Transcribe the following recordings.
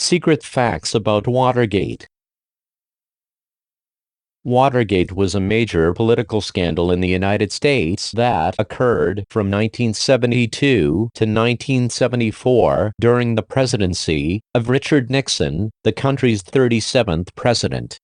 Secret facts about Watergate. Watergate was a major political scandal in the United States that occurred from 1972 to 1974 during the presidency of Richard Nixon, the country's 37th president.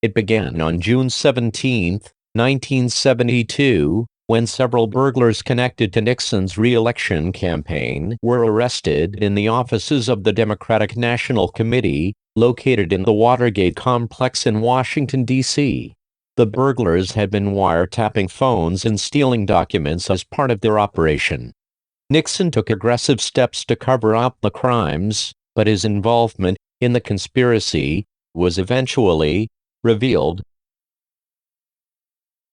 It began on June 17, 1972, when several burglars connected to Nixon's re-election campaign were arrested in the offices of the Democratic National Committee, located in the Watergate complex in Washington, D.C. The burglars had been wiretapping phones and stealing documents as part of their operation. Nixon took aggressive steps to cover up the crimes, but his involvement in the conspiracy was eventually revealed.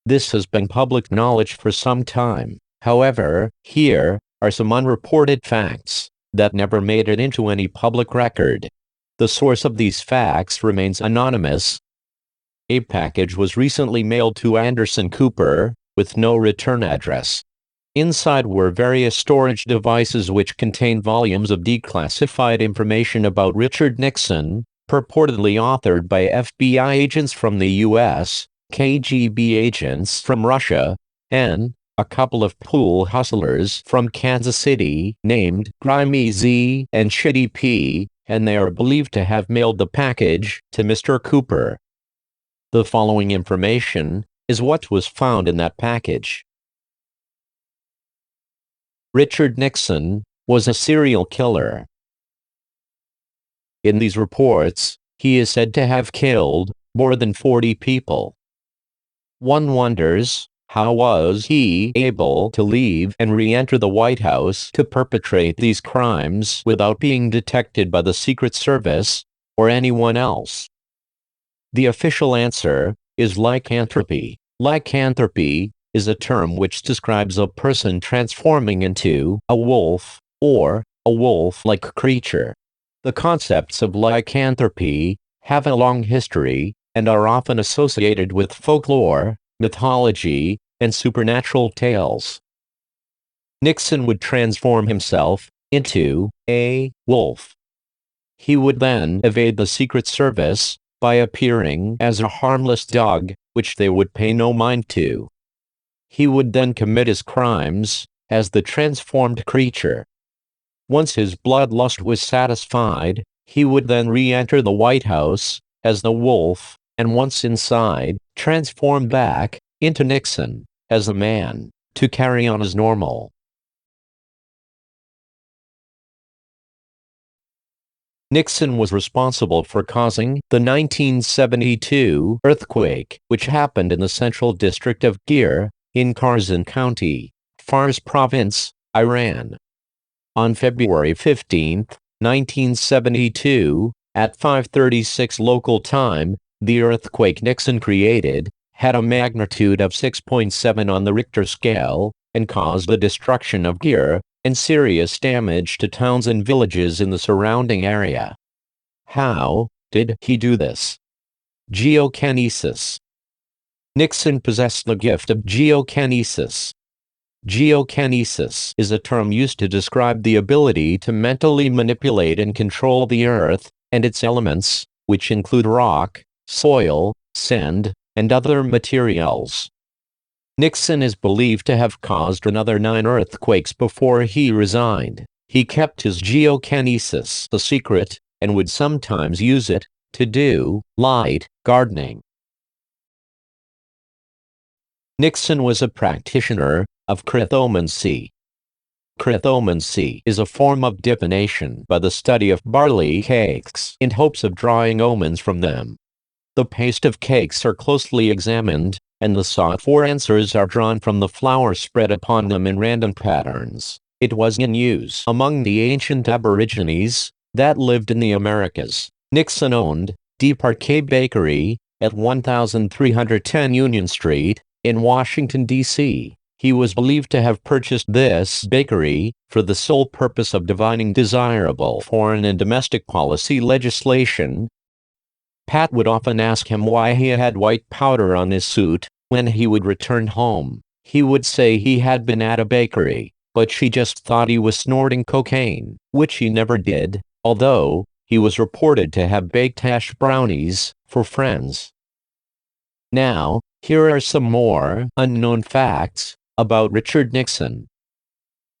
This has been public knowledge for some time. However, here are some unreported facts that never made it into any public record. The source of these facts remains anonymous. A package was recently mailed to Anderson Cooper, with no return address. Inside were various storage devices which contained volumes of declassified information about Richard Nixon, purportedly authored by FBI agents from the U.S., KGB agents from Russia, and a couple of pool hustlers from Kansas City named Grimy Z and Shitty P, and they are believed to have mailed the package to Mr. Cooper. The following information is what was found in that package. Richard Nixon was a serial killer. In these reports, he is said to have killed more than 40 people. One wonders, how was he able to leave and re-enter the White House to perpetrate these crimes without being detected by the Secret Service or anyone else? The official answer is lycanthropy. Lycanthropy is a term which describes a person transforming into a wolf or a wolf-like creature. The concepts of lycanthropy have a long history and are often associated with folklore, mythology, and supernatural tales. Nixon would transform himself into a wolf. He would then evade the Secret Service by appearing as a harmless dog, which they would pay no mind to. He would then commit his crimes as the transformed creature. Once his bloodlust was satisfied, he would then re-enter the White House as the wolf, and once inside, transform back into Nixon as a man to carry on as normal. Nixon was responsible for causing the 1972 earthquake, which happened in the Central District of Gir, in Kherson County, Fars Province, Iran. On February 15, 1972, at 5:36 local time, the earthquake Nixon created had a magnitude of 6.7 on the Richter scale and caused the destruction of Gir and serious damage to towns and villages in the surrounding area. How did he do this? Geokinesis. Nixon possessed the gift of geokinesis. Geokinesis is a term used to describe the ability to mentally manipulate and control the earth and its elements, which include rock, soil, sand, and other materials. Nixon is believed to have caused another 9 earthquakes before he resigned. He kept his geokinesis a secret, and would sometimes use it to do light gardening. Nixon was a practitioner of cryptomancy. Cryptomancy is a form of divination by the study of barley cakes in hopes of drawing omens from them. The paste of cakes are closely examined, and the sought-for answers are drawn from the flour spread upon them in random patterns. It was in use among the ancient Aborigines that lived in the Americas. Nixon owned D. Parquet Bakery at 1310 Union Street in Washington, D.C. He was believed to have purchased this bakery for the sole purpose of divining desirable foreign and domestic policy legislation. Pat would often ask him why he had white powder on his suit when he would return home. He would say he had been at a bakery, but she just thought he was snorting cocaine, which he never did. although he was reported to have baked hash brownies for friends. Now, here are some more unknown facts about Richard Nixon.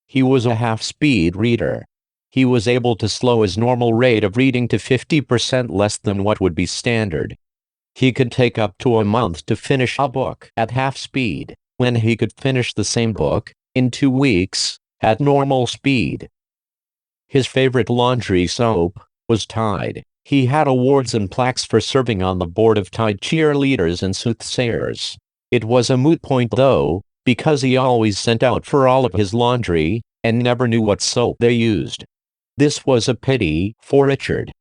He was a half-speed reader. He was able to slow his normal rate of reading to 50% less than what would be standard. He could take up to a month to finish a book at half speed, when he could finish the same book in 2 weeks at normal speed. His favorite laundry soap was Tide. He had awards and plaques for serving on the board of Tide cheerleaders and soothsayers. It was a moot point though, because he always sent out for all of his laundry, and never knew what soap they used. This was a pity for Richard.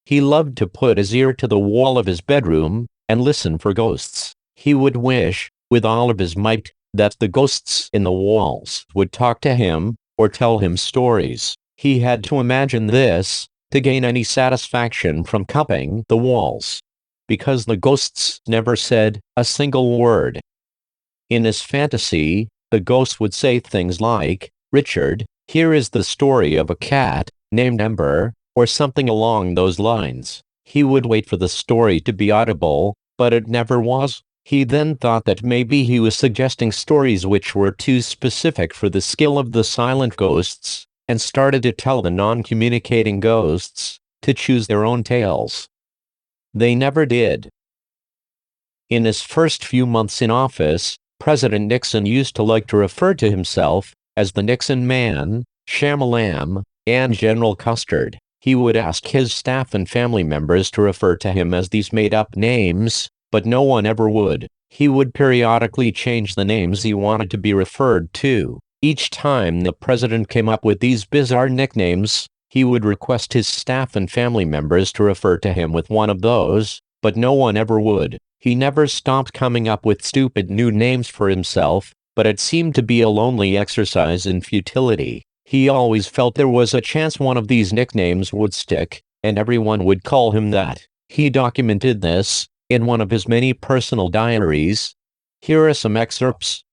He loved to put his ear to the wall of his bedroom and listen for ghosts. He would wish, with all of his might, that the ghosts in the walls would talk to him or tell him stories. He had to imagine this to gain any satisfaction from cupping the walls, because the ghosts never said a single word. In his fantasy, the ghosts would say things like, "Richard, here is the story of a cat named Ember," or something along those lines. He would wait for the story to be audible, but it never was. He then thought that maybe he was suggesting stories which were too specific for the skill of the silent ghosts, and started to tell the non-communicating ghosts to choose their own tales. They never did. In his first few months in office, President Nixon used to like to refer to himself as the Nixon Man, Shamalam, and General Custard. He would ask his staff and family members to refer to him as these made-up names, but no one ever would. He would periodically change the names he wanted to be referred to. Each time the president came up with these bizarre nicknames, he would request his staff and family members to refer to him with one of those, but no one ever would. He never stopped coming up with stupid new names for himself, but it seemed to be a lonely exercise in futility. He always felt there was a chance one of these nicknames would stick, and everyone would call him that. He documented this in one of his many personal diaries. Here are some excerpts.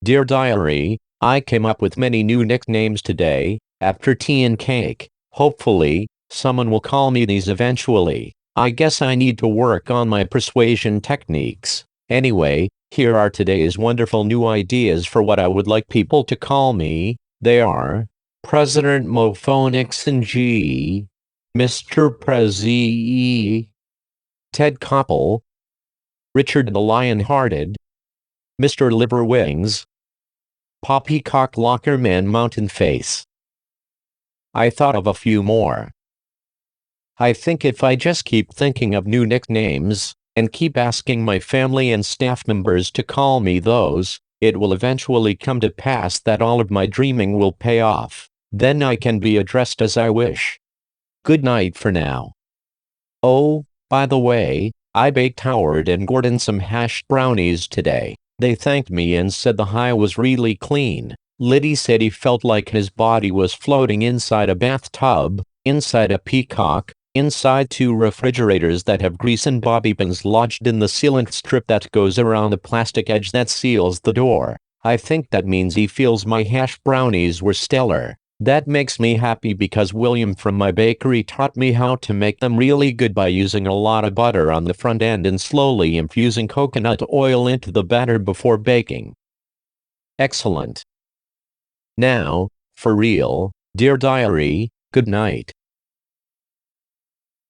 Dear Diary, I came up with many new nicknames today, after tea and cake. Hopefully, someone will call me these eventually. I guess I need to work on my persuasion techniques. Anyway, here are today's wonderful new ideas for what I would like people to call me. They are President Mofo Nixon G, Mr. Prezi, Ted Koppel, Richard the Lion-Hearted, Mr. Liver Wings, Poppycock Lockerman Mountain Face. I thought of a few more. I think if I just keep thinking of new nicknames, and keep asking my family and staff members to call me those, it will eventually come to pass that all of my dreaming will pay off. Then I can be addressed as I wish. Good night for now. Oh, by the way, I baked Howard and Gordon some hash brownies today. They thanked me and said the high was really clean. Liddy said he felt like his body was floating inside a bathtub, inside a peacock, inside 2 refrigerators that have grease and bobby pins lodged in the sealant strip that goes around the plastic edge that seals the door. I think that means he feels my hash brownies were stellar. That makes me happy because William from my bakery taught me how to make them really good by using a lot of butter on the front end and slowly infusing coconut oil into the batter before baking. Excellent. Now, for real, dear diary, good night.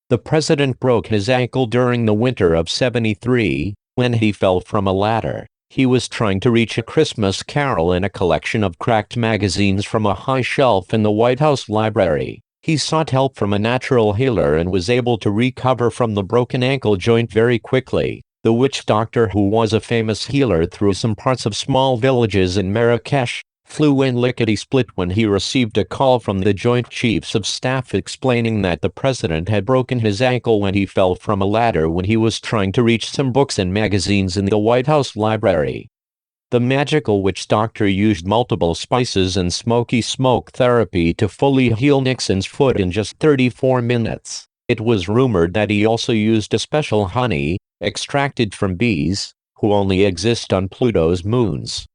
The president broke his ankle during the winter of '73, when he fell from a ladder. He was trying to reach a Christmas carol in a collection of cracked magazines from a high shelf in the White House library. He sought help from a natural healer and was able to recover from the broken ankle joint very quickly. The witch doctor, who was a famous healer through some parts of small villages in Marrakesh, flew in lickety-split when he received a call from the Joint Chiefs of Staff explaining that the president had broken his ankle when he fell from a ladder when he was trying to reach some books and magazines in the White House library. The magical witch doctor used multiple spices and smoky smoke therapy to fully heal Nixon's foot in just 34 minutes. It was rumored that he also used a special honey, extracted from bees, who only exist on Pluto's moons.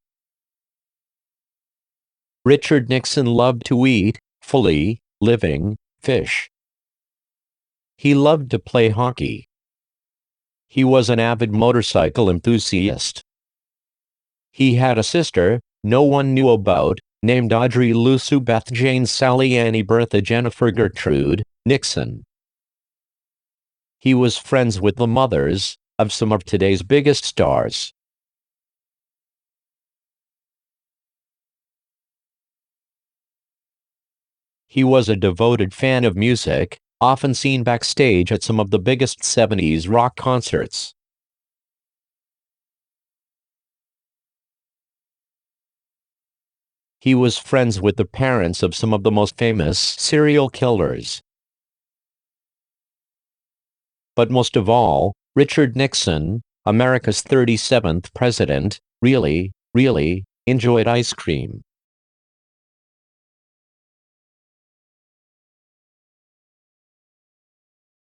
Richard Nixon loved to eat, fully, living fish. He loved to play hockey. He was an avid motorcycle enthusiast. He had a sister no one knew about, named Audrey Lucy Beth Jane Sally Annie Bertha Jennifer Gertrude Nixon. He was friends with the mothers of some of today's biggest stars. He was a devoted fan of music, often seen backstage at some of the biggest 70s rock concerts. He was friends with the parents of some of the most famous serial killers. But most of all, Richard Nixon, America's 37th president, really enjoyed ice cream.